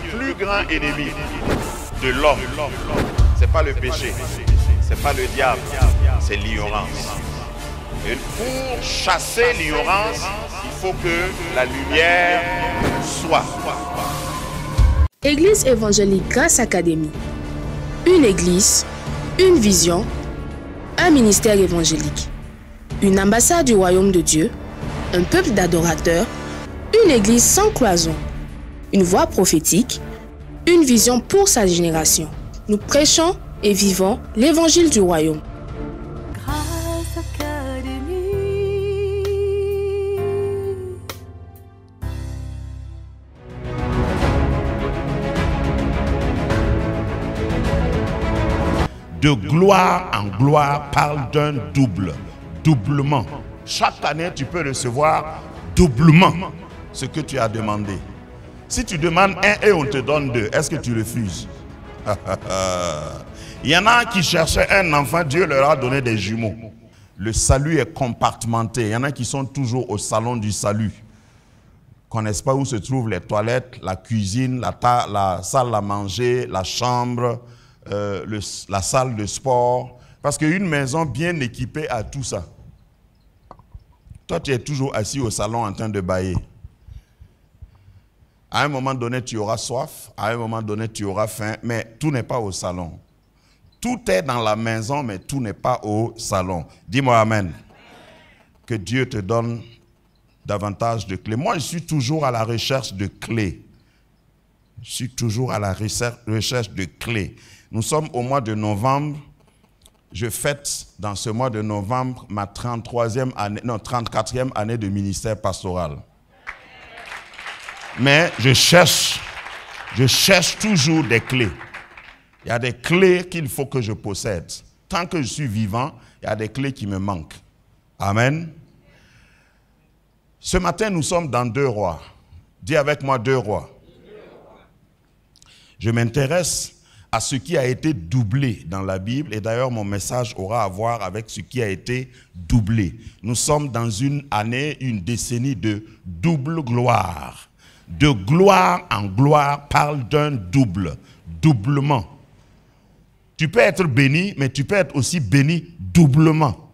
le plus grand ennemi de l'homme, c'est pas le péché, c'est pas le diable, c'est l'ignorance. Et pour chasser l'ignorance, il faut que la lumière soit. Église évangélique Grâce Académie. Une église, une vision, un ministère évangélique. Une ambassade du royaume de Dieu, un peuple d'adorateurs, une église sans cloison, une voix prophétique, une vision pour sa génération. Nous prêchons et vivons l'évangile du royaume. Grâce Académie. De gloire en gloire parle d'un doublement. Chaque année, tu peux recevoir doublement ce que tu as demandé. Si tu demandes un et on te donne deux, est-ce que tu refuses? Il y en a qui cherchaient un enfant, Dieu leur a donné des jumeaux. Le salut est compartimenté. Il y en a qui sont toujours au salon du salut. Ils ne connaissent pas où se trouvent les toilettes, la cuisine, la salle à manger, la chambre, la salle de sport. Parce qu'une maison bien équipée a tout ça. Toi, tu es toujours assis au salon en train de bâiller. À un moment donné, tu auras soif. À un moment donné, tu auras faim. Mais tout n'est pas au salon. Tout est dans la maison, mais tout n'est pas au salon. Dis-moi amen. Que Dieu te donne davantage de clés. Moi, je suis toujours à la recherche de clés. Je suis toujours à la recherche de clés. Nous sommes au mois de novembre. Je fête dans ce mois de novembre ma 34e année de ministère pastoral. Mais je cherche toujours des clés. Il y a des clés qu'il faut que je possède. Tant que je suis vivant, il y a des clés qui me manquent. Amen. Ce matin, nous sommes dans 2 Rois. Dis avec moi 2 Rois. Je m'intéresse à ce qui a été doublé dans la Bible. Et d'ailleurs, mon message aura à voir avec ce qui a été doublé. Nous sommes dans une année, une décennie de double gloire. De gloire en gloire parle d'un doublement. Tu peux être béni, mais tu peux être aussi béni doublement.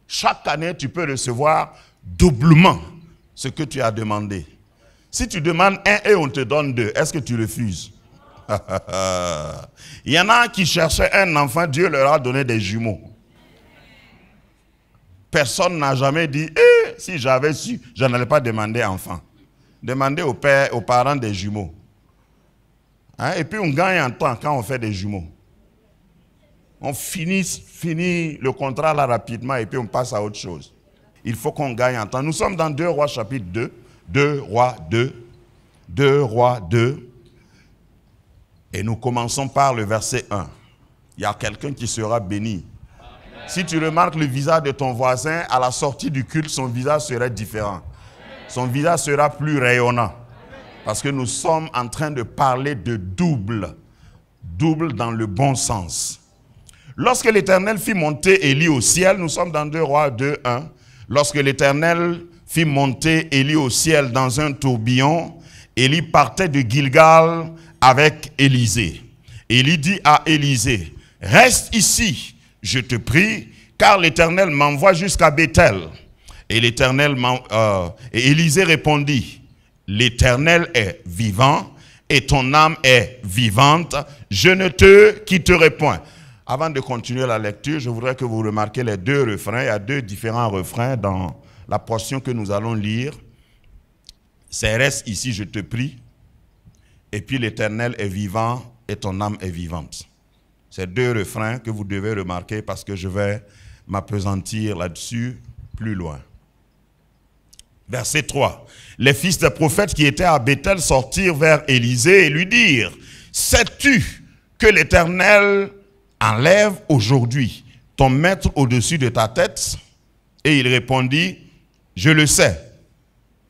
Chaque année, tu peux recevoir doublement ce que tu as demandé. Si tu demandes un et on te donne 2, est-ce que tu refuses? Il y en a qui cherchaient un enfant, Dieu leur a donné des jumeaux. Personne n'a jamais dit, si j'avais su, je n'allais pas demander enfant. Demandez au père, aux parents des jumeaux. Hein? Et puis on gagne en temps quand on fait des jumeaux. On finit le contrat là rapidement et puis on passe à autre chose. Il faut qu'on gagne en temps. Nous sommes dans 2 Rois chapitre 2. 2 Rois 2. 2 Rois 2. Et nous commençons par le verset 1. Il y a quelqu'un qui sera béni. Amen. Si tu remarques le visage de ton voisin, à la sortie du culte, son visage serait différent. Son visage sera plus rayonnant. Parce que nous sommes en train de parler de double. Double dans le bon sens. Lorsque l'Éternel fit monter Élie au ciel, nous sommes dans 2 Rois 2, 1. Lorsque l'Éternel fit monter Élie au ciel dans un tourbillon, Élie partait de Gilgal avec Élisée. Élie dit à Élisée, « Reste ici, je te prie, car l'Éternel m'envoie jusqu'à Béthel. » Et Élisée répondit, « L'Éternel est vivant, et ton âme est vivante, je ne te quitterai point. » Avant de continuer la lecture, je voudrais que vous remarquiez les 2 refrains. Il y a 2 différents refrains dans la portion que nous allons lire. C'est « Reste ici, je te prie ». Et puis l'Éternel est vivant et ton âme est vivante. C'est 2 refrains que vous devez remarquer parce que je vais m'appesantir là-dessus plus loin. Verset 3. Les fils des prophètes qui étaient à Béthel sortirent vers Élisée et lui dirent, « Sais-tu que l'Éternel enlève aujourd'hui ton maître au-dessus de ta tête? » Et il répondit, « Je le sais.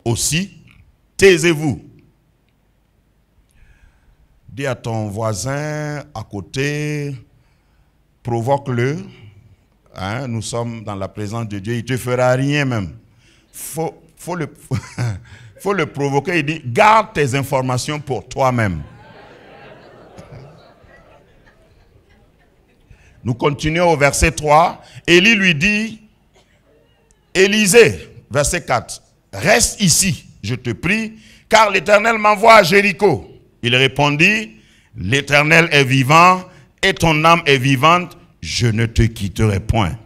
Aussi, taisez-vous. » Dis à ton voisin à côté, provoque-le. Hein, nous sommes dans la présence de Dieu, il ne te fera rien même. Faut Il faut le provoquer. Il dit, garde tes informations pour toi-même. Nous continuons au verset 3. Élie lui dit, Élisée, verset 4, reste ici, je te prie, car l'Éternel m'envoie à Jéricho. Il répondit, l'Éternel est vivant et ton âme est vivante, je ne te quitterai point.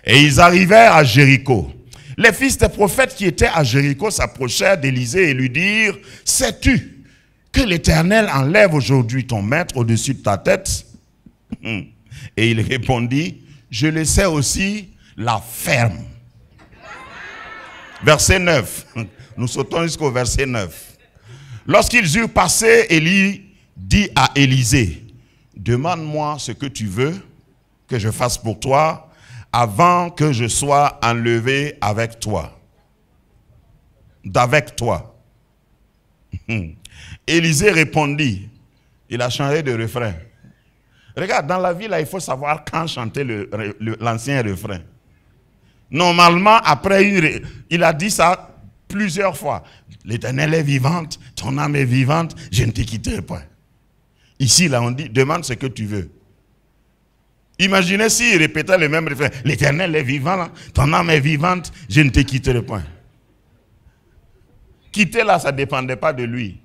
Et ils arrivèrent à Jéricho. Les fils des prophètes qui étaient à Jéricho s'approchèrent d'Élisée et lui dirent, sais-tu que l'Éternel enlève aujourd'hui ton maître au-dessus de ta tête? Et il répondit, je le sais aussi, la ferme. Verset 9. Nous sautons jusqu'au verset 9. Lorsqu'ils eurent passé, Élie dit à Élisée, demande-moi ce que tu veux que je fasse pour toi avant que je sois enlevé avec toi. D'avec toi. Élisée répondit, il a changé de refrain. Regarde, dans la vie, là, il faut savoir quand chanter l'ancien refrain. Normalement, après, il a dit ça plusieurs fois. L'Éternel est vivante, ton âme est vivante, je ne te quitterai pas. Ici, là, on dit, demande ce que tu veux. Imaginez s'il répétait le même refrain. L'Éternel est vivant, ton âme est vivante, je ne te quitterai pas. Quitter là, ça ne dépendait pas de lui.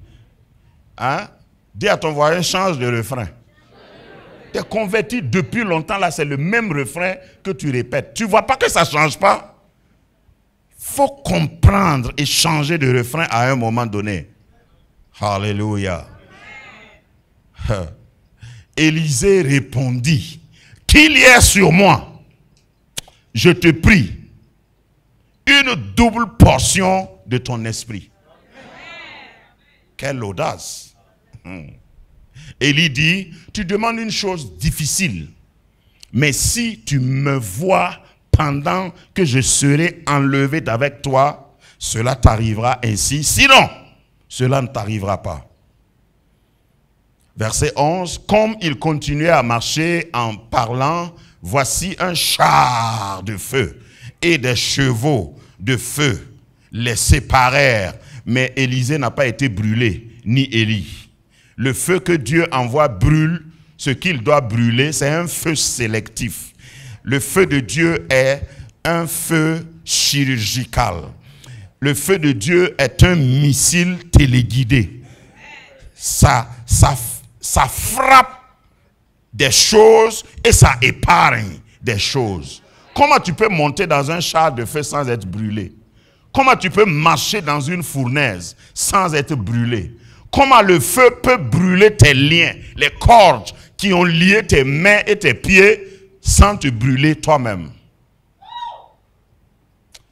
Hein? Dis à ton voisin, change de refrain. Tu es converti depuis longtemps, là, c'est le même refrain que tu répètes. Tu ne vois pas que ça ne change pas? Il faut comprendre et changer de refrain à un moment donné. Alléluia. Élisée répondit, qu'il y ait sur moi, je te prie, une double portion de ton esprit. Quelle audace. Élie dit, tu demandes une chose difficile, mais si tu me vois pendant que je serai enlevé d'avec toi, cela t'arrivera ainsi. Sinon, cela ne t'arrivera pas. Verset 11, comme il continuait à marcher en parlant, voici un char de feu et des chevaux de feu les séparèrent. Mais Élisée n'a pas été brûlé, ni Élie. Le feu que Dieu envoie brûle ce qu'il doit brûler, c'est un feu sélectif. Le feu de Dieu est un feu chirurgical. Le feu de Dieu est un missile téléguidé. Ça frappe des choses et ça épargne des choses. Comment tu peux monter dans un char de feu sans être brûlé? Comment tu peux marcher dans une fournaise sans être brûlé? Comment le feu peut brûler tes liens, les cordes qui ont lié tes mains et tes pieds sans te brûler toi-même?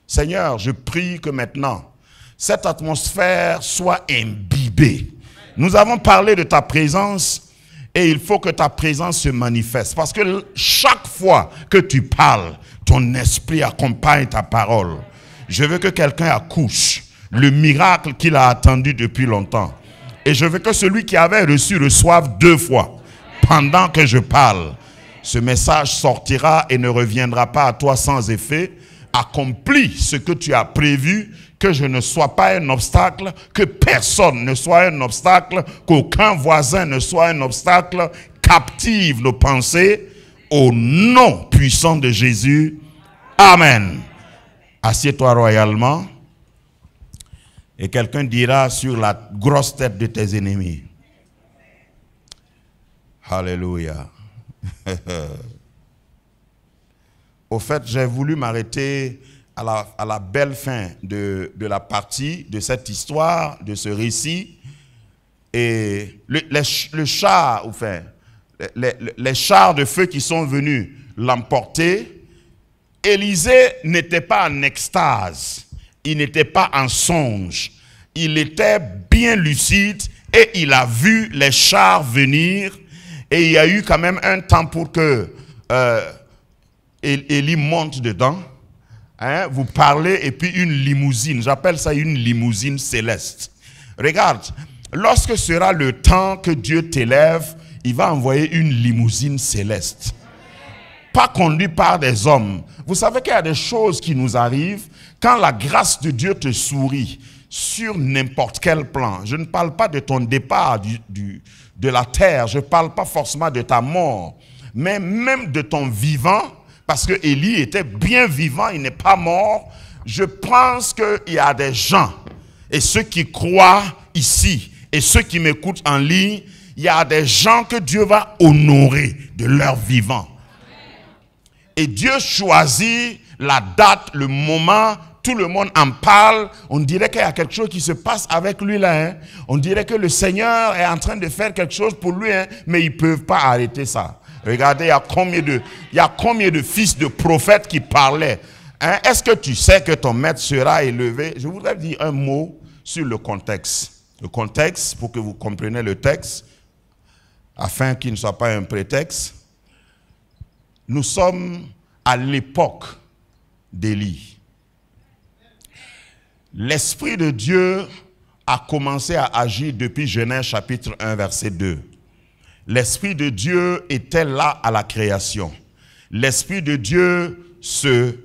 Seigneur, je prie que maintenant, cette atmosphère soit imbibée. Nous avons parlé de ta présence et il faut que ta présence se manifeste. Parce que chaque fois que tu parles, ton esprit accompagne ta parole. Je veux que quelqu'un accouche le miracle qu'il a attendu depuis longtemps. Et je veux que celui qui avait reçu reçoive 2 fois. Pendant que je parle, ce message sortira et ne reviendra pas à toi sans effet. Accomplis ce que tu as prévu, que je ne sois pas un obstacle, que personne ne soit un obstacle, qu'aucun voisin ne soit un obstacle. Captive nos pensées au nom puissant de Jésus. Amen. Assieds-toi royalement. Et quelqu'un dira sur la grosse tête de tes ennemis. Alléluia. Au fait, j'ai voulu m'arrêter à la belle fin de la partie, de cette histoire, de ce récit. Et le char, enfin, les chars de feu qui sont venus l'emporter, Élisée n'était pas en extase. Il n'était pas en songe. Il était bien lucide et il a vu les chars venir. Et il y a eu quand même un temps pour que Élie monte dedans. Hein, vous parlez et puis une limousine. J'appelle ça une limousine céleste. Regarde, lorsque sera le temps que Dieu t'élève, il va envoyer une limousine céleste. Pas conduit par des hommes. Vous savez qu'il y a des choses qui nous arrivent quand la grâce de Dieu te sourit. sur n'importe quel plan. Je ne parle pas de ton départ de la terre, je ne parle pas forcément de ta mort, mais même de ton vivant, parce que Élie était bien vivant, il n'est pas mort. Je pense qu'il y a des gens, et ceux qui croient ici, et ceux qui m'écoutent en ligne, il y a des gens que Dieu va honorer de leur vivant. Et Dieu choisit la date, le moment, tout le monde en parle. On dirait qu'il y a quelque chose qui se passe avec lui là. Hein. On dirait que le Seigneur est en train de faire quelque chose pour lui, hein, mais ils ne peuvent pas arrêter ça. Regardez, il y a combien de fils de prophètes qui parlaient. Hein? Est-ce que tu sais que ton maître sera élevé? Je voudrais dire un mot sur le contexte. Le contexte, pour que vous compreniez le texte, afin qu'il ne soit pas un prétexte. Nous sommes à l'époque d'Élie. L'Esprit de Dieu a commencé à agir depuis Genèse chapitre 1 verset 2. L'Esprit de Dieu était là à la création. L'Esprit de Dieu se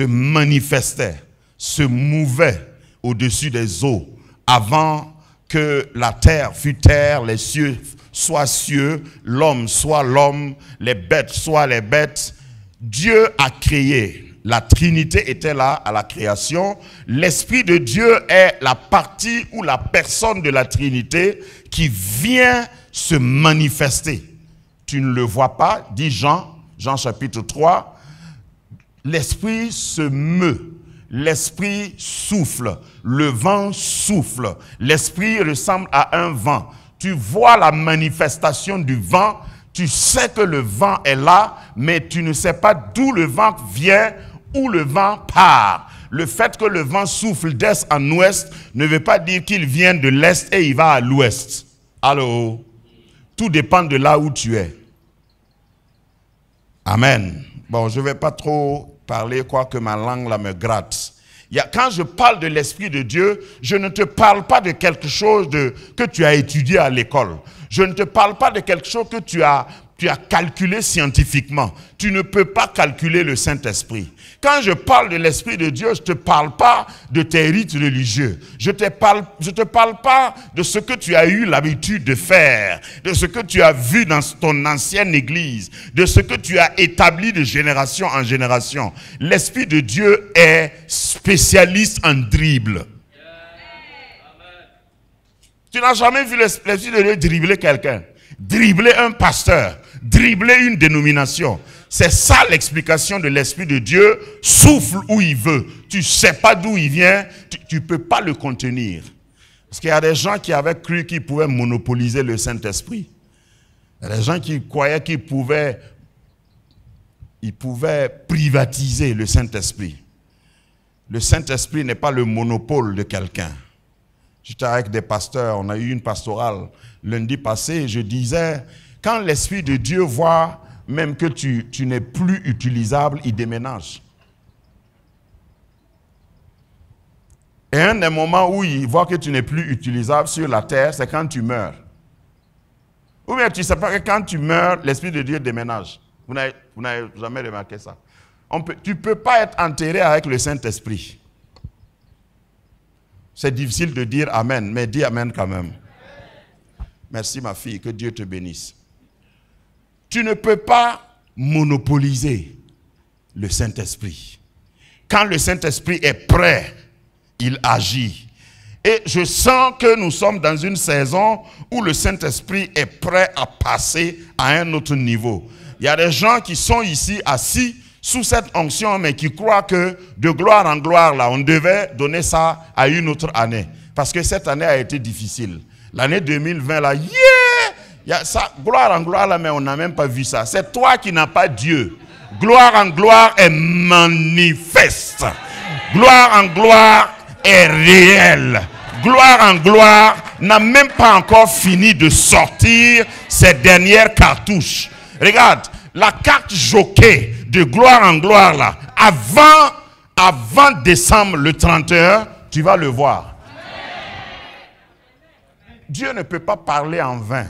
manifestait, se mouvait au-dessus des eaux avant que la terre fût terre, les cieux soient cieux, l'homme soit l'homme, les bêtes soient les bêtes. Dieu a créé. La Trinité était là à la création. L'Esprit de Dieu est la partie ou la personne de la Trinité qui vient se manifester. Tu ne le vois pas, dit Jean chapitre 3. L'Esprit se meut. L'Esprit souffle, le vent souffle. L'Esprit ressemble à un vent. Tu vois la manifestation du vent, tu sais que le vent est là, mais tu ne sais pas d'où le vent vient, où le vent part. Le fait que le vent souffle d'est en ouest ne veut pas dire qu'il vient de l'est et il va à l'ouest. Allô? Tout dépend de là où tu es. Amen. Bon, je ne vais pas trop parler, quoique ma langue là me gratte. Quand je parle de l'Esprit de Dieu, je ne te parle pas de quelque chose que tu as étudié à l'école. Je ne te parle pas de quelque chose que tu as calculé scientifiquement. Tu ne peux pas calculer le Saint-Esprit. Quand je parle de l'Esprit de Dieu, je ne te parle pas de tes rites religieux. Je te parle pas de ce que tu as eu l'habitude de faire, de ce que tu as vu dans ton ancienne église, de ce que tu as établi de génération en génération. L'Esprit de Dieu est spécialiste en dribble. Tu n'as jamais vu l'Esprit de Dieu dribbler quelqu'un, dribbler un pasteur, dribbler une dénomination. C'est ça l'explication de l'Esprit de Dieu. Souffle où il veut. Tu ne sais pas d'où il vient. Tu ne peux pas le contenir. Parce qu'il y a des gens qui avaient cru qu'ils pouvaient monopoliser le Saint-Esprit. Il y a des gens qui croyaient qu'ils pouvaient privatiser le Saint-Esprit. Le Saint-Esprit n'est pas le monopole de quelqu'un. J'étais avec des pasteurs, on a eu une pastorale lundi passé, je disais, quand l'Esprit de Dieu voit même que tu n'es plus utilisable, il déménage. Et un des moments où il voit que tu n'es plus utilisable sur la terre, c'est quand tu meurs. Ou bien tu ne sais pas que quand tu meurs, l'Esprit de Dieu déménage. Vous n'avez jamais remarqué ça. Tu ne peux pas être enterré avec le Saint-Esprit. C'est difficile de dire Amen, mais dis Amen quand même. Merci ma fille, que Dieu te bénisse. Tu ne peux pas monopoliser le Saint-Esprit. Quand le Saint-Esprit est prêt, il agit. Et je sens que nous sommes dans une saison où le Saint-Esprit est prêt à passer à un autre niveau. Il y a des gens qui sont ici assis sous cette onction, mais qui croient que de gloire en gloire, là, on devait donner ça à une autre année. Parce que cette année a été difficile. L'année 2020, là, il y a ça, gloire en gloire, là, mais on n'a même pas vu ça. C'est toi qui n'as pas Dieu. Gloire en gloire est manifeste. Gloire en gloire est réelle. Gloire en gloire n'a même pas encore fini de sortir ses dernières cartouches. Regarde, la carte jockey de gloire en gloire, là, avant décembre le 31, tu vas le voir. Dieu ne peut pas parler en vain.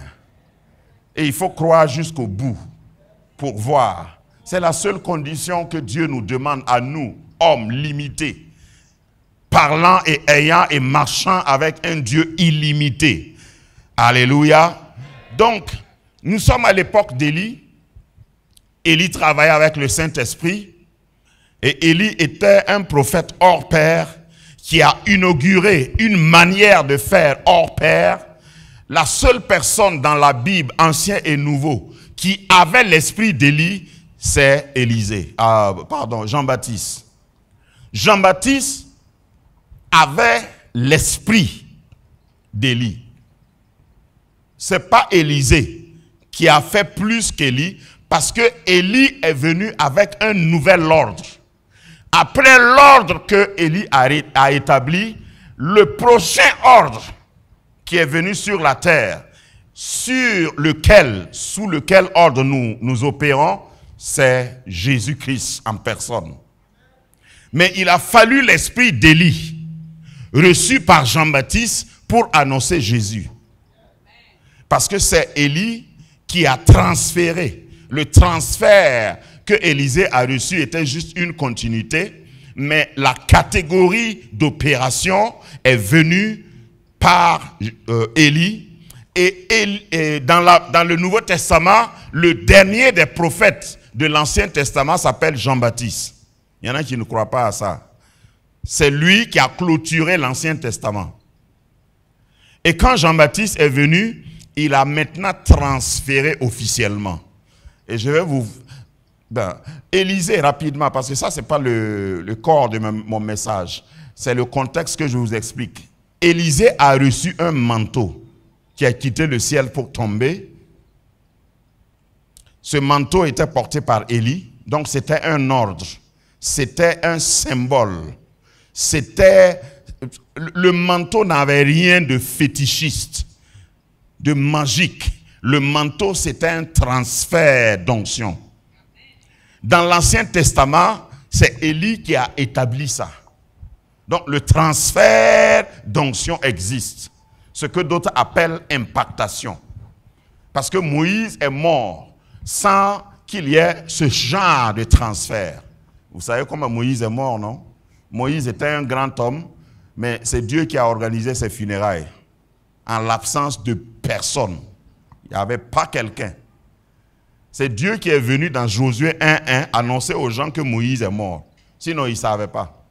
Et il faut croire jusqu'au bout pour voir. C'est la seule condition que Dieu nous demande à nous, hommes limités. parlant et ayant et marchant avec un Dieu illimité. Alléluia. Donc, nous sommes à l'époque d'Élie. Élie travaillait avec le Saint-Esprit. Et Élie était un prophète hors pair qui a inauguré une manière de faire hors pair. La seule personne dans la Bible, ancien et nouveau, qui avait l'esprit d'Élie, c'est Jean-Baptiste. Jean-Baptiste avait l'esprit d'Élie. Ce n'est pas Élisée qui a fait plus qu'Élie, parce que Élie est venu avec un nouvel ordre. Après l'ordre que Élie a établi, le prochain ordre qui est venu sur la terre, sous lequel ordre nous opérons, c'est Jésus-Christ en personne. Mais il a fallu l'esprit d'Élie, reçu par Jean-Baptiste, pour annoncer Jésus. Parce que c'est Élie qui a transféré. Le transfert que Élisée a reçu était juste une continuité, mais la catégorie d'opération est venue par Élie. Et dans le Nouveau Testament, le dernier des prophètes de l'Ancien Testament s'appelle Jean-Baptiste. Il y en a qui ne croient pas à ça. C'est lui qui a clôturé l'Ancien Testament. Et quand Jean-Baptiste est venu, il a maintenant transféré officiellement. Et je vais vous... Élisée rapidement, parce que ça, ce n'est pas le corps de mon message. C'est le contexte que je vous explique. Élisée a reçu un manteau qui a quitté le ciel pour tomber. Ce manteau était porté par Élie. Donc, c'était un ordre. C'était un symbole. Le manteau n'avait rien de fétichiste, de magique. Le manteau, c'était un transfert d'onction. Dans l'Ancien Testament, c'est Élie qui a établi ça. Donc, le transfert d'onction existe. Ce que d'autres appellent impactation. Parce que Moïse est mort sans qu'il y ait ce genre de transfert. Vous savez comment Moïse est mort, non? Moïse était un grand homme, mais c'est Dieu qui a organisé ses funérailles. En l'absence de personne. Il n'y avait pas quelqu'un. C'est Dieu qui est venu dans Josué 1:1 annoncer aux gens que Moïse est mort. Sinon, ils ne savaient pas.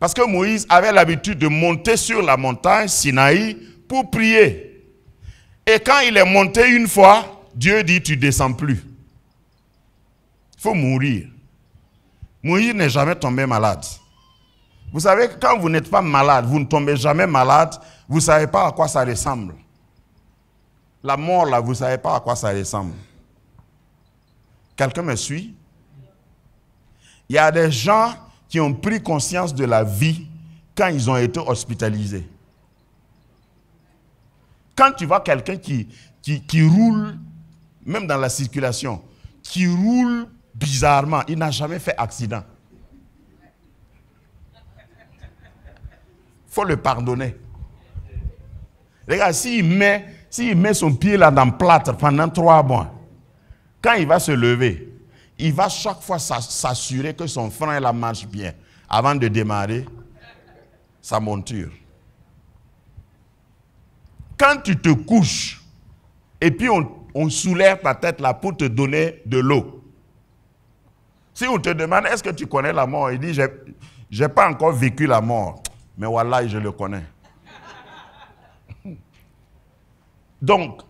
Parce que Moïse avait l'habitude de monter sur la montagne Sinaï pour prier. Et quand il est monté une fois, Dieu dit, tu ne descends plus. Il faut mourir. Moïse n'est jamais tombé malade. Vous savez, quand vous n'êtes pas malade, vous ne tombez jamais malade, vous ne savez pas à quoi ça ressemble. La mort, là, vous ne savez pas à quoi ça ressemble. Quelqu'un me suit? Il y a des gens qui ont pris conscience de la vie quand ils ont été hospitalisés. Quand tu vois quelqu'un qui roule, même dans la circulation, qui roule bizarrement, il n'a jamais fait accident. Il faut le pardonner. Regarde, s'il met son pied là dans le plâtre pendant 3 mois, quand il va se lever, il va chaque fois s'assurer que son frein là marche bien avant de démarrer sa monture. Quand tu te couches et puis on soulève ta tête là pour te donner de l'eau. Si on te demande est-ce que tu connais la mort, il dit j'ai pas encore vécu la mort, mais wallah je le connais. Donc,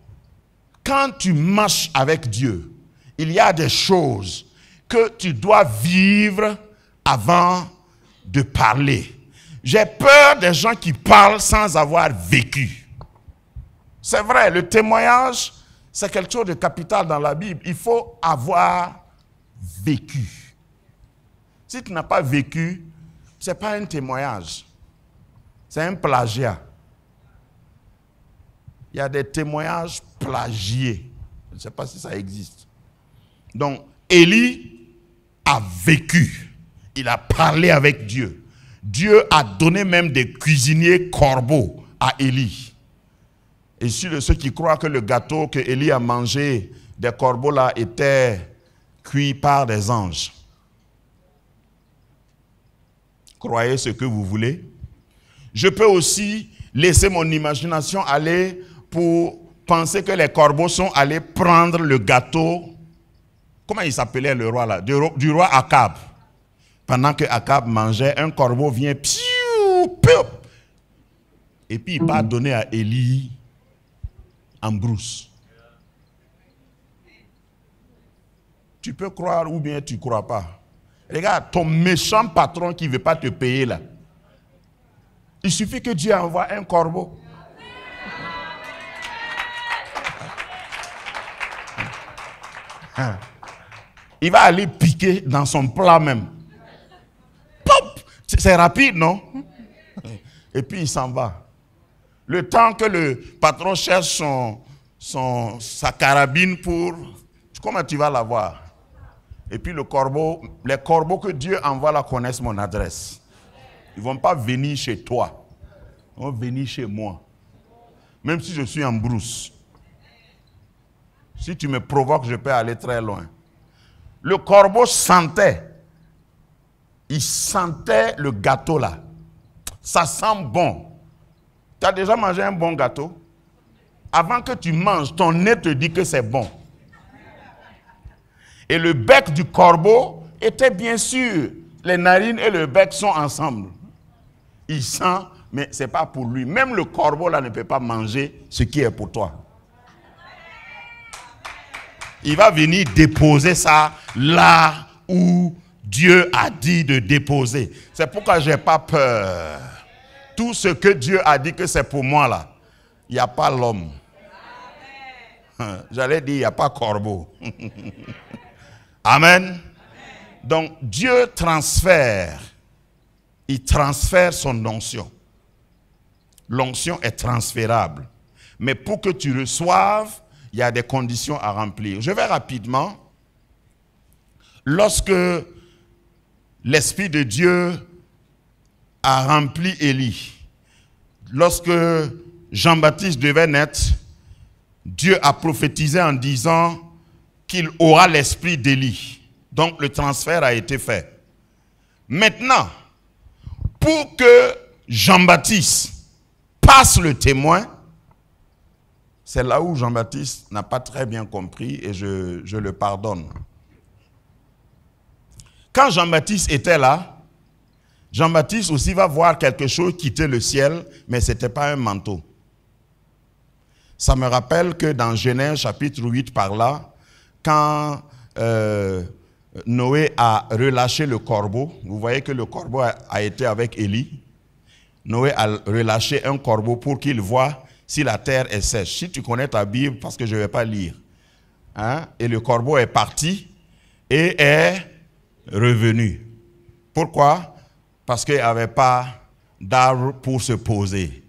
quand tu marches avec Dieu, il y a des choses que tu dois vivre avant de parler. J'ai peur des gens qui parlent sans avoir vécu. C'est vrai, le témoignage, c'est quelque chose de capital dans la Bible. Il faut avoir vécu. Si tu n'as pas vécu, ce n'est pas un témoignage. C'est un plagiat. Il y a des témoignages plagiés. Je ne sais pas si ça existe. Donc, Élie a vécu. Il a parlé avec Dieu. Dieu a donné même des cuisiniers corbeaux à Élie. Et sur ceux qui croient que le gâteau que Élie a mangé des corbeaux là était cuit par des anges. Croyez ce que vous voulez, Je peux aussi laisser mon imagination aller pour penser que les corbeaux sont allés prendre le gâteau. Comment il s'appelait le roi là? Du roi Akab. Pendant que Akab mangeait, un corbeau vient, piou, piou, et puis il part donner à Élie en brousse. Tu peux croire ou bien tu ne crois pas. Regarde, ton méchant patron qui ne veut pas te payer là. Il suffit que Dieu envoie un corbeau. Il va aller piquer dans son plat même. Pop! C'est rapide, non? Et puis il s'en va. Le temps que le patron cherche sa carabine pour... Comment tu vas l'avoir? Et puis les corbeaux que Dieu envoie là connaissent mon adresse. Ils ne vont pas venir chez toi. Ils vont venir chez moi. Même si je suis en brousse. Si tu me provoques, je peux aller très loin. Le corbeau sentait. Il sentait le gâteau là. Ça sent bon. Tu as déjà mangé un bon gâteau? Avant que tu manges, ton nez te dit que c'est bon. Et le bec du corbeau était bien sûr. Les narines et le bec sont ensemble. Il sent, mais ce n'est pas pour lui. Même le corbeau là ne peut pas manger ce qui est pour toi. Il va venir déposer ça là où Dieu a dit de déposer. C'est pourquoi je n'ai pas peur. Tout ce que Dieu a dit que c'est pour moi là, il n'y a pas l'homme. J'allais dire, il n'y a pas corbeau. Amen. Donc Dieu transfère. Il transfère son onction. L'onction est transférable. Mais pour que tu reçoives, il y a des conditions à remplir. Je vais rapidement. Lorsque l'Esprit de Dieu a rempli Élie, lorsque Jean-Baptiste devait naître, Dieu a prophétisé en disant qu'il aura l'esprit d'Élie. Donc le transfert a été fait. Maintenant, pour que Jean-Baptiste passe le témoin, c'est là où Jean-Baptiste n'a pas très bien compris et je le pardonne. Quand Jean-Baptiste était là, Jean-Baptiste aussi va voir quelque chose quitter le ciel, mais ce n'était pas un manteau. Ça me rappelle que dans Genèse chapitre 8 par là, quand Noé a relâché le corbeau, vous voyez que le corbeau a été avec Élie. Noé a relâché un corbeau pour qu'il voie si la terre est sèche. Si tu connais ta Bible, parce que je ne vais pas lire. Hein? Et le corbeau est parti et est revenu. Pourquoi? Parce qu'il n'y avait pas d'arbre pour se poser.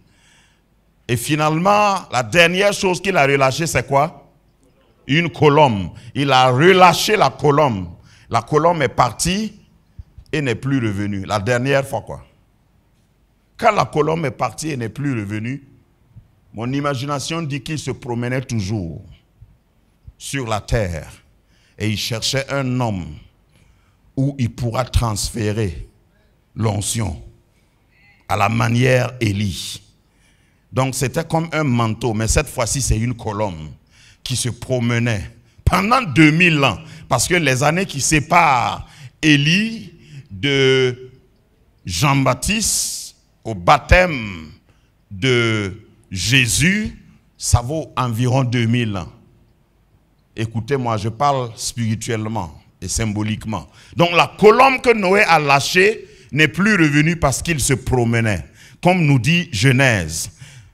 Et finalement, la dernière chose qu'il a relâchée, c'est quoi? Une colombe. Il a relâché la colombe. La colombe est partie et n'est plus revenue. La dernière fois, quoi. Quand la colombe est partie et n'est plus revenue, mon imagination dit qu'il se promenait toujours sur la terre et il cherchait un homme où il pourra transférer l'onction à la manière Élie. Donc c'était comme un manteau, mais cette fois-ci c'est une colombe qui se promenait pendant 2000 ans. Parce que les années qui séparent Élie de Jean-Baptiste au baptême de Jésus, ça vaut environ 2000 ans. Écoutez-moi, je parle spirituellement et symboliquement. Donc la colombe que Noé a lâchée n'est plus revenue parce qu'il se promenait. Comme nous dit Genèse,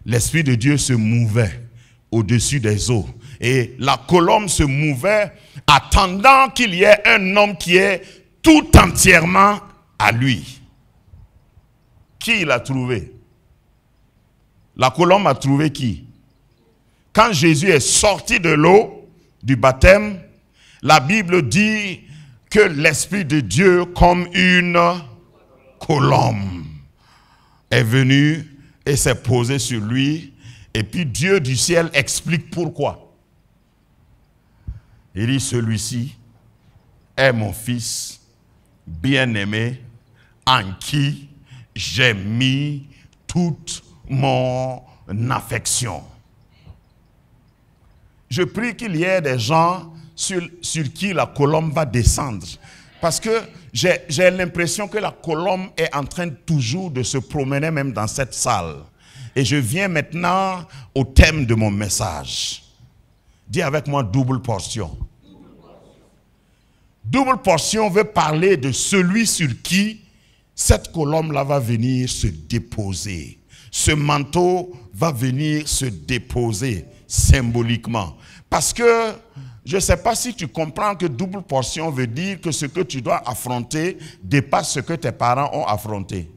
l'Esprit de Dieu se mouvait au-dessus des eaux. Et la colombe se mouvait attendant qu'il y ait un homme qui est tout entièrement à lui. Qui il a trouvé? La colombe a trouvé qui? Quand Jésus est sorti de l'eau du baptême, la Bible dit que l'Esprit de Dieu, comme une colombe, est venu et s'est posé sur lui. Et puis Dieu du ciel explique pourquoi. Il dit, celui-ci est mon fils bien-aimé, en qui j'ai mis toute mon affection. Je prie qu'il y ait des gens sur qui la colombe va descendre. Parce que j'ai l'impression que la colombe est en train toujours de se promener même dans cette salle. Et je viens maintenant au thème de mon message. Dis avec moi double portion. Double portion veut parler de celui sur qui cette colombe-là va venir se déposer. Ce manteau va venir se déposer symboliquement. Parce que je ne sais pas si tu comprends que double portion veut dire que ce que tu dois affronter dépasse ce que tes parents ont affronté.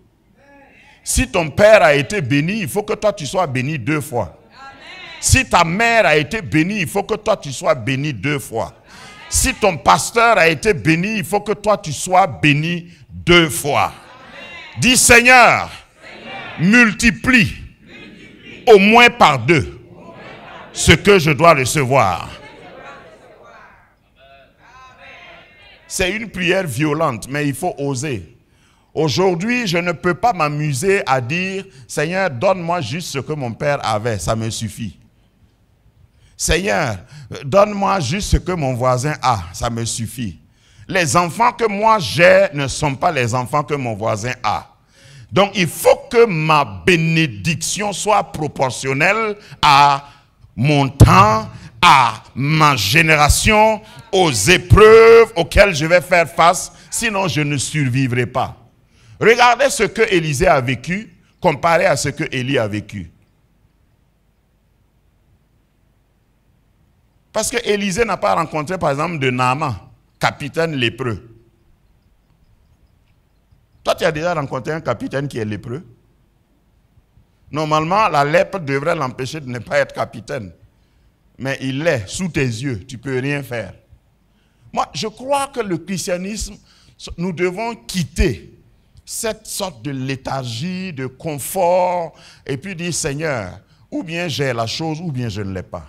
Si ton père a été béni, il faut que toi tu sois béni 2 fois. Si ta mère a été bénie, il faut que toi tu sois béni 2 fois. Si ton pasteur a été béni, il faut que toi tu sois béni 2 fois. Dis Seigneur, multiplie au moins par 2 ce que je dois recevoir. C'est une prière violente, mais il faut oser. Aujourd'hui, je ne peux pas m'amuser à dire, Seigneur, donne-moi juste ce que mon père avait, ça me suffit. Seigneur, donne-moi juste ce que mon voisin a, ça me suffit. Les enfants que moi j'ai ne sont pas les enfants que mon voisin a. Donc il faut que ma bénédiction soit proportionnelle à mon temps, à ma génération, aux épreuves auxquelles je vais faire face, sinon je ne survivrai pas. Regardez ce que Élisée a vécu comparé à ce que Élie a vécu. Parce que Élisée n'a pas rencontré par exemple de Naaman, capitaine lépreux. Toi tu as déjà rencontré un capitaine qui est lépreux? Normalement la lèpre devrait l'empêcher de ne pas être capitaine. Mais il l'est sous tes yeux, tu ne peux rien faire. Moi, je crois que le christianisme, nous devons quitter cette sorte de léthargie, de confort, et puis dire, Seigneur, ou bien j'ai la chose, ou bien je ne l'ai pas.